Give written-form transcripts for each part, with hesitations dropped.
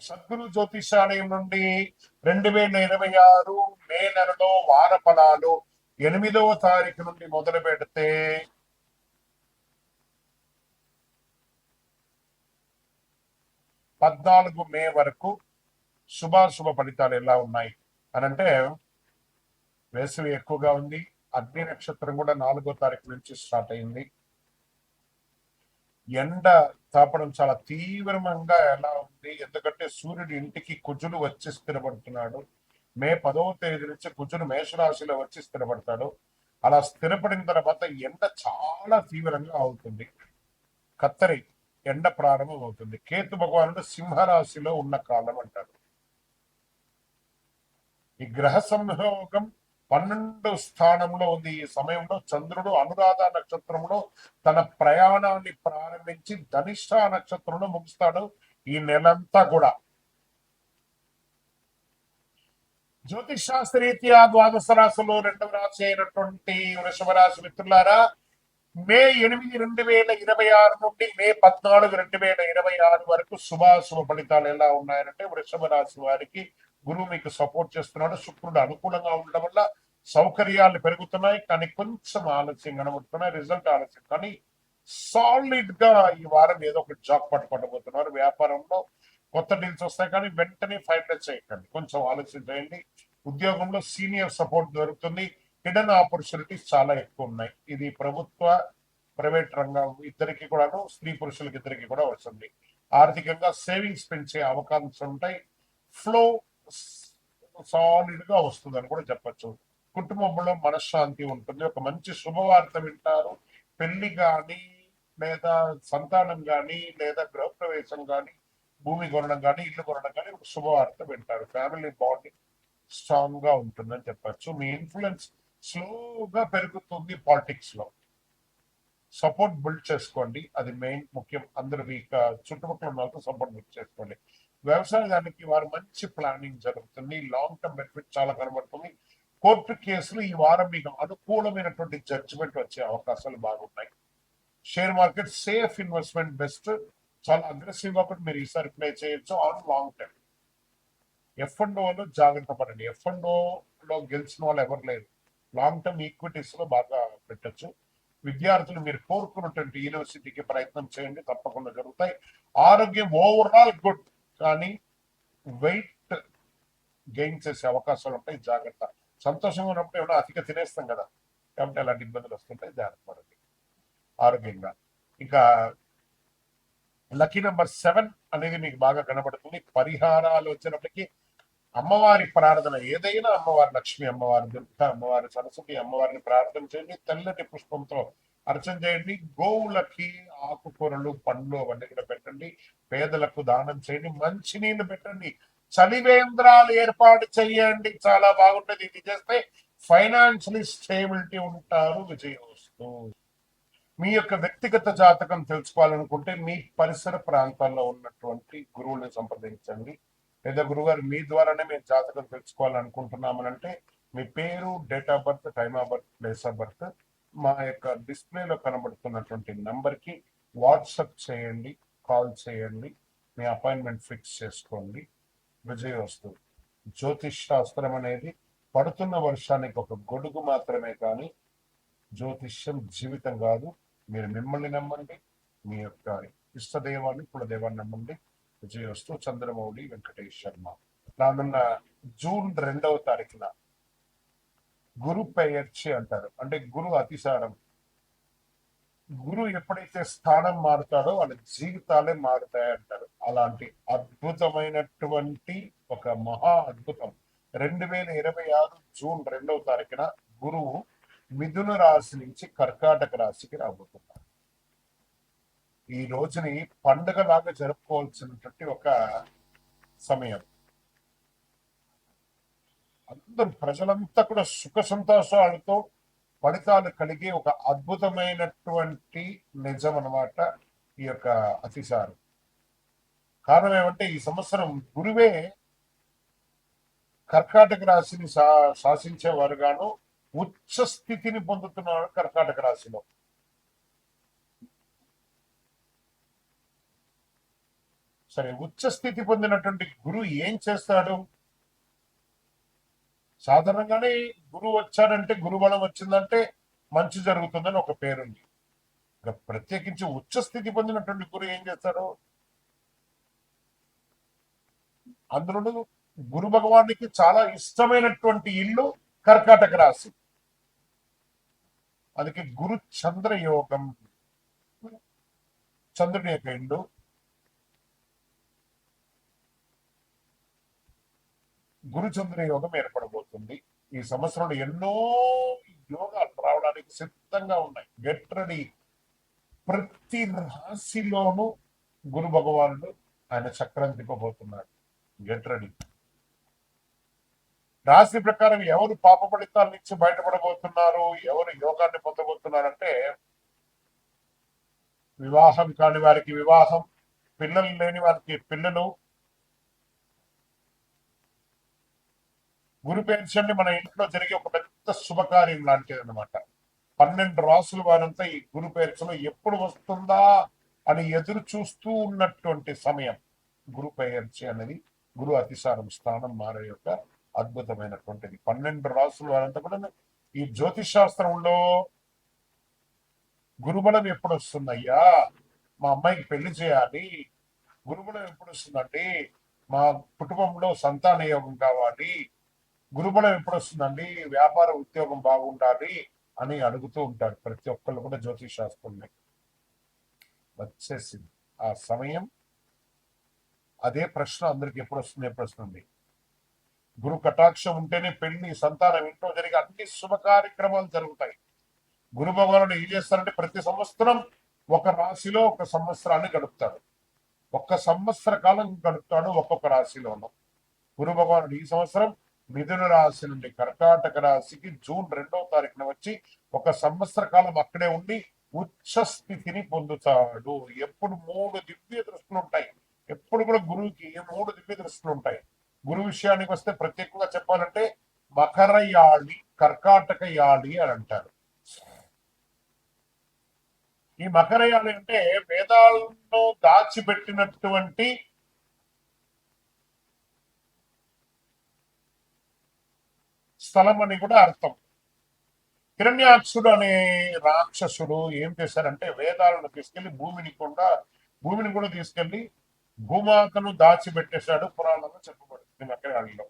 సద్గురు జ్యోతిషాలయం నుండి 2026 మే నెలలో వార ఫలాలు 8వ తారీఖు నుండి మొదలు పెడితే 14 మే వరకు శుభాశుభ ఫలితాలు ఎలా ఉన్నాయి అనంటే, వేసవి ఎక్కువగా ఉంది. అగ్ని నక్షత్రం కూడా 4వ తారీఖు నుంచి స్టార్ట్ అయింది. ఎండ తాపడం చాలా తీవ్రంగా ఎలా ఉంది, ఎందుకంటే సూర్యుడు ఇంటికి కుజులు వచ్చి స్థిరపడుతున్నాడు. మే 10వ తేదీ నుంచి కుజుడు మేషరాశిలో వచ్చి స్థిరపడతాడు. అలా స్థిరపడిన తర్వాత ఎండ చాలా తీవ్రంగా అవుతుంది. కత్తరి ఎండ ప్రారంభం అవుతుంది. కేతు భగవానుడు సింహరాశిలో ఉన్న కాలం అంటారు. ఈ గ్రహ సంయోగం 12 స్థానంలో ఉంది. ఈ సమయంలో చంద్రుడు అనురాధ నక్షత్రంలో తన ప్రయాణాన్ని ప్రారంభించి ధనిష్ట నక్షత్రంలో ముగిస్తాడు ఈ నెలంతా కూడా. జ్యోతిష్ శాస్త్రరీత్యా ద్వాదశ రాశిలో 2వ రాశి అయినటువంటి వృషభ రాశి మిత్రులారా, మే 8, 2026 నుండి మే 14, 2026 వరకు శుభాశుభ ఫలితాలు ఎలా ఉన్నాయంటే, వృషభ రాశి వారికి గురువు మీకు సపోర్ట్ చేస్తున్నాడు. శుక్రుడు అనుకూలంగా ఉండడం వల్ల సౌకర్యాలు పెరుగుతున్నాయి, కానీ కొంచెం ఆలస్యం కనబడుతున్నాయి. రిజల్ట్ ఆలస్యం, కానీ సాలిడ్ గా ఈ వారం ఏదో ఒక జాబ్ పట్టుబడబోతున్నారు. వ్యాపారంలో కొత్త డీల్స్ వస్తాయి, కానీ వెంటనే ఫైనలైజ్ చేయకండి, కొంచెం ఆలస్యం చేయండి. ఉద్యోగంలో సీనియర్ సపోర్ట్ దొరుకుతుంది. హిడెన్ ఆపర్చునిటీస్ చాలా ఎక్కువ ఉన్నాయి. ఇది ప్రభుత్వ ప్రైవేట్ రంగం ఇద్దరికి కూడాను, స్త్రీ పురుషులకి ఇద్దరికి కూడా వస్తుంది. ఆర్థికంగా సేవింగ్స్ పెంచే అవకాశాలు ఉంటాయి. ఫ్లో సాలిడ్ గా వస్తుందని కూడా చెప్పచ్చు. కుటుంబంలో మనశ్శాంతి ఉంటుంది. ఒక మంచి శుభవార్త వింటారు. పెళ్లి కానీ, లేదా సంతానం కానీ, లేదా గృహప్రవేశం కానీ, భూమి కొనడం కానీ, ఇల్లు కొనడం కానీ ఒక శుభవార్త వింటారు. ఫ్యామిలీ బాండింగ్ స్ట్రాంగ్ గా ఉంటుందని చెప్పచ్చు. మీ ఇన్ఫ్లుయెన్స్ స్లోగా పెరుగుతుంది. పాలిటిక్స్ లో సపోర్ట్ బిల్డ్ చేసుకోండి, అది మెయిన్ ముఖ్యం. అందరూ మీ చుట్టుపక్కల ఉన్న వాళ్ళతో సపోర్ట్ బిల్డ్ చేసుకోండి. వ్యవసాయానికి వారు మంచి ప్లానింగ్ జరుగుతుంది. లాంగ్ టర్మ్ బెనిఫిట్ చాలా కనబడుతుంది. కోర్టు కేసులు ఈ వారం మీకు అనుకూలమైనటువంటి జడ్జిమెంట్ వచ్చే అవకాశాలు బాగున్నాయి. Share market safe investment best. చాలా అగ్రెసివ్ గా మీరు ఈసారి ప్లే చేయొచ్చు ఆన్ లాంగ్ టర్మ్. F&Oలో జాగ్రత్త పడండి. F&Oలో గెలిచిన వాళ్ళు ఎవరు లేరు. లాంగ్ టర్మ్ ఈక్విటీస్ లో బాగా పెట్టచ్చు. విద్యార్థులు మీరు కోరుకున్నటువంటి యూనివర్సిటీకి ప్రయత్నం చేయండి, తప్పకుండా జరుగుతాయి. ఆరోగ్యం ఓవరాల్ గుడ్, కానీ వెయిట్ గెయిన్ చేసే అవకాశాలు ఉంటాయి, జాగ్రత్త. సంతోషంగా ఉన్నప్పుడు ఏమైనా అతిగా తినేస్తాం కదా, కాబట్టి అలాంటి ఇబ్బందులు వస్తుంటాయి, జాగ్రత్త పడండి ఆరోగ్యంగా. ఇంకా లక్కీ నెంబర్ 7 అనేది మీకు బాగా కనబడుతుంది. పరిహారాలు వచ్చినప్పటికీ అమ్మవారి ప్రార్థన, ఏదైనా అమ్మవారి, లక్ష్మి అమ్మవారి, దుర్గా అమ్మవారి, సరస్వతి అమ్మవారిని ప్రార్థన చేయండి. తెల్లటి పుష్పంతో అర్చన చేయండి. గోవులకి ఆకుకూరలు, పండ్లు అవన్నీ కూడా పెట్టండి. పేదలకు దానం చేయండి. మంచినీళ్ళు పెట్టండి. చలివేంద్రాలు ఏర్పాటు చేయండి, చాలా బాగుంటుంది. ఇది చేస్తే ఫైనాన్షియలీ స్టేబిలిటీ ఉంటారు. విజయోస్తు. మీ యొక్క వ్యక్తిగత జాతకం తెలుసుకోవాలనుకుంటే మీ పరిసర ప్రాంతాల్లో ఉన్నటువంటి గురువుని సంప్రదించండి. లేదా గురుగారు మీ ద్వారానే మేము జాతకం తెలుసుకోవాలనుకుంటున్నామనంటే మీ పేరు, date of birth, time of birth, place of birth మా యొక్క డిస్ప్లేలో కనబడుతున్నటువంటి నంబర్కి వాట్సాప్ చేయండి, కాల్ చేయండి. మీ అపాయింట్మెంట్ ఫిక్స్ చేసుకోండి. విజయోస్తు. జ్యోతిష్ శాస్త్రం అనేది పడుతున్న వర్షానికి ఒక గొడుగు మాత్రమే, కానీ జ్యోతిష్యం జీవితం కాదు. మీరు మిమ్మల్ని నమ్మండి, మీ యొక్క ఇష్టదైవాన్ని, కులదైవాన్ని నమ్మండి. విజయోస్తు. చంద్రమౌళి వెంకటేష్ శర్మ. రానున్న జూన్ 2వ తారీఖున గురు పెయర్చి అంటారు, అంటే గురు అతిసారం. గురు ఎప్పుడైతే స్థానం మారుతాడో వాళ్ళ జీవితాలే మారుతాయి అంటారు. అలాంటి అద్భుతమైనటువంటి ఒక మహా అద్భుతం 2026 జూన్ 2వ తారీఖున గురువు మిథున రాశి నుంచి కర్కాటక రాశికి రాబోతున్నారు. ఈ రోజుని పండుగలాగా జరుపుకోవాల్సినటువంటి ఒక సమయం. అందరూ ప్రజలంతా కూడా సుఖ సంతోషాలతో ఫలితాలు కలిగే ఒక అద్భుతమైనటువంటి నిజం అన్నమాట ఈ యొక్క అతిసారం. కారణం ఏమంటే, ఈ సంవత్సరం గురువే కర్కాటక రాశిని శాసించేవారుగాను ఉచ్చ స్థితిని పొందుతున్నాడు కర్కాటక రాశిలో. సరే, ఉచ్చ స్థితి పొందినటువంటి గురువు ఏం చేస్తాడు? సాధారణంగానే గురువు వచ్చాడంటే, గురుబలం వచ్చిందంటే మంచి జరుగుతుందని ఒక పేరుంది. ఇక ప్రత్యేకించి ఉచ్చ స్థితి పొందినటువంటి గురువు ఏం చేస్తాడు? అందులో గురు భగవానికి చాలా ఇష్టమైనటువంటి ఇల్లు కర్కాటక రాశి. అందుకే గురు చంద్ర యోగం, చంద్రుని యొక్క ఇల్లు. గురు చంద్ర యోగం ఏర్పడబోతుంది. ఈ సంవత్సరంలో ఎన్నో యోగాలు రావడానికి సిద్ధంగా ఉన్నాయి. Get ready. ప్రతి రాశిలోనూ గురు భగవానుడు ఆయన చక్రం తిప్పబోతున్నాడు. Get ready. రాశి ప్రకారం ఎవరు పాప ఫలితాల నుంచి బయటపడబోతున్నారు, ఎవరు యోగాన్ని పొందబోతున్నారంటే, వివాహం కాని వారికి వివాహం, పిల్లలు లేని వారికి పిల్లలు. గురు పెన్షన్ మన ఇంట్లో జరిగే ఒక పెద్ద శుభకార్యం లాంటిది అనమాట. 12 రాసుల వారంతా ఈ గురు పెన్షన్ ఎప్పుడు వస్తుందా అని ఎదురు చూస్తూ ఉన్నటువంటి సమయం. గురు పెన్షన్ అనేది గురు అతిసారం స్థానం మారే యొక్క అద్భుతమైనటువంటిది. 12 రాసుల వారంతా కూడా ఈ జ్యోతిష్ శాస్త్రంలో గురుబలం ఎప్పుడు వస్తుందయ్యా, మా అమ్మాయికి పెళ్లి చేయాలి, గురుబలం ఎప్పుడు వస్తుందండి, మా కుటుంబంలో సంతాన యోగం కావాలి, గురుబలం ఎప్పుడు వస్తుందండి, వ్యాపార ఉద్యోగం బాగుండాలి అని అడుగుతూ ఉంటారు ప్రతి ఒక్కళ్ళు కూడా. జ్యోతిష్ శాస్త్రంలో వచ్చేసింది ఆ సమయం. అదే ప్రశ్న అందరికి ఎప్పుడు వస్తుంది, ప్రశ్న ఉంది. గురు కటాక్షం ఉంటేనే పెళ్లి, సంతానం, ఇంట్లో జరిగే అన్ని శుభ కార్యక్రమాలు జరుగుతాయి. గురు భగవానుడు ఏం చేస్తారంటే, ప్రతి సంవత్సరం ఒక రాశిలో ఒక సంవత్సరాన్ని గడుపుతాడు. ఒక్క సంవత్సర కాలం గడుపుతాడు ఒక్కొక్క రాశిలోనూ. గురు భగవానుడు ఈ సంవత్సరం మిథున రాశి నుండి కర్కాటక రాశికి జూన్ 2వ తారీఖున వచ్చి ఒక సంవత్సర కాలం అక్కడే ఉండి ఉచ్చ స్థితిని పొందుతాడు. ఎప్పుడు 3 దివ్య దృష్టిలు ఉంటాయి. ఎప్పుడు కూడా గురువుకి 3 దివ్య దృష్టిలు ఉంటాయి. గురు విషయానికి వస్తే ప్రత్యేకంగా చెప్పాలంటే మకర యాళి, కర్కాటక యాళి అని అంటారు. ఈ మకర యాళి అంటే వేదాలను దాచిపెట్టినటువంటి స్థలం అని కూడా అర్థం. హిరణ్యాక్షుడు అనే రాక్షసుడు ఏం చేశారంటే, వేదాలను తీసుకెళ్లి భూమిని కూడా తీసుకెళ్లి భూమాతను దాచిపెట్టేశాడు. పురాణంలో చెప్పబడుతుంది మకరయాళిలో.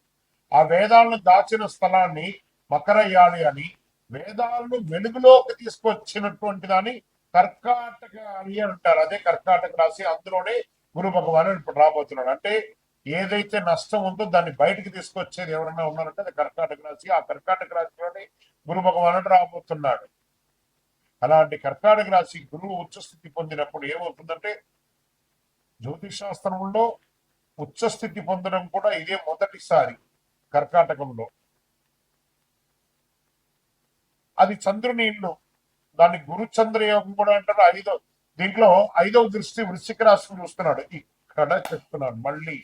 ఆ వేదాలను దాచిన స్థలాన్ని మకరయాళి అని, వేదాలను వెలుగులోకి తీసుకొచ్చినటువంటి దాన్ని కర్కాటక అని అంటారు. అదే కర్కాటక రాశి. అందులోనే గురు భగవానుడు ఇప్పుడు రాబోతున్నాడు. అంటే ఏదైతే నష్టం ఉందో దాన్ని బయటికి తీసుకొచ్చేది ఎవరైనా ఉన్నారంటే అది కర్కాటక రాశి. ఆ కర్కాటక రాశిలోనే గురు భగవానుడు రాబోతున్నాడు. అలాంటి కర్కాటక రాశి గురువు ఉచ్చస్థితి పొందినప్పుడు ఏమవుతుందంటే, జ్యోతిష్ శాస్త్రంలో ఉచ్చస్థితి పొందడం కూడా ఇదే మొదటిసారి కర్కాటకంలో. అది చంద్రుని ఇల్లు. దాన్ని గురు చంద్రయోగం కూడా అంటారు. దీంట్లో 5వ దృష్టి వృశ్చిక రాశిని చూస్తున్నాడు. ఇక్కడ చెప్తున్నాడు మళ్ళీ,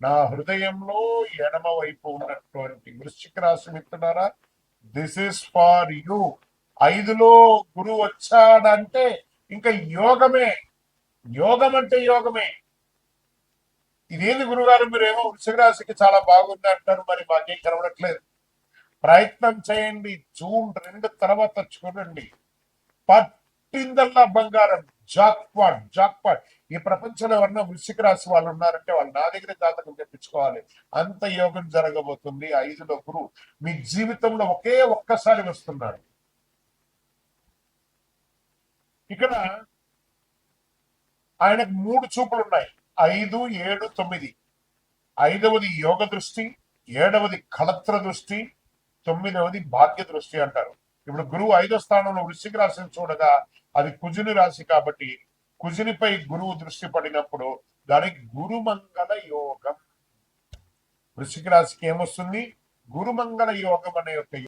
నా హృదయంలో ఎడమ వైపు ఉన్నటువంటి వృశ్చిక రాశి మిత్రులారా, దిస్ ఇస్ ఫార్ యూ. 5లో గురువు వచ్చాడంటే ఇంకా యోగమే. యోగం అంటే యోగమే. ఇదేంది గురుగారు, మీరేమో వృశ్చిక రాశికి చాలా బాగుంది అంటారు, మరి మాకేం కనబడట్లేదు. ప్రయత్నం చేయండి. జూన్ 2 తర్వాత చూడండి, పట్టిందల్లా బంగారం. జాక్పాట్. ఈ ప్రపంచంలో ఎవరన్నా వృశ్చిక రాశి వాళ్ళు ఉన్నారంటే వాళ్ళు నా దగ్గర జాతకం తెప్పించుకోవాలి. అంత యోగం జరగబోతుంది. 5లో గురువు మీ జీవితంలో ఒకే ఒక్కసారి వస్తున్నాడు. ఇక్కడ ఆయనకు 3 చూపులు ఉన్నాయి. 5, 7, 9. 5వది యోగ దృష్టి, 7వది కళత్ర దృష్టి, 9వది భాగ్య దృష్టి అంటారు. ఇప్పుడు గురువు 5వ స్థానంలో వృశ్చిక రాశిని చూడగా అది కుజుని రాశి కాబట్టి కుజునిపై గురువు దృష్టి పడినప్పుడు దానికి గురుమంగళ యోగం. వృశ్చిక రాశికి ఏమొస్తుంది? గురుమంగళ యోగం అనే యొక్క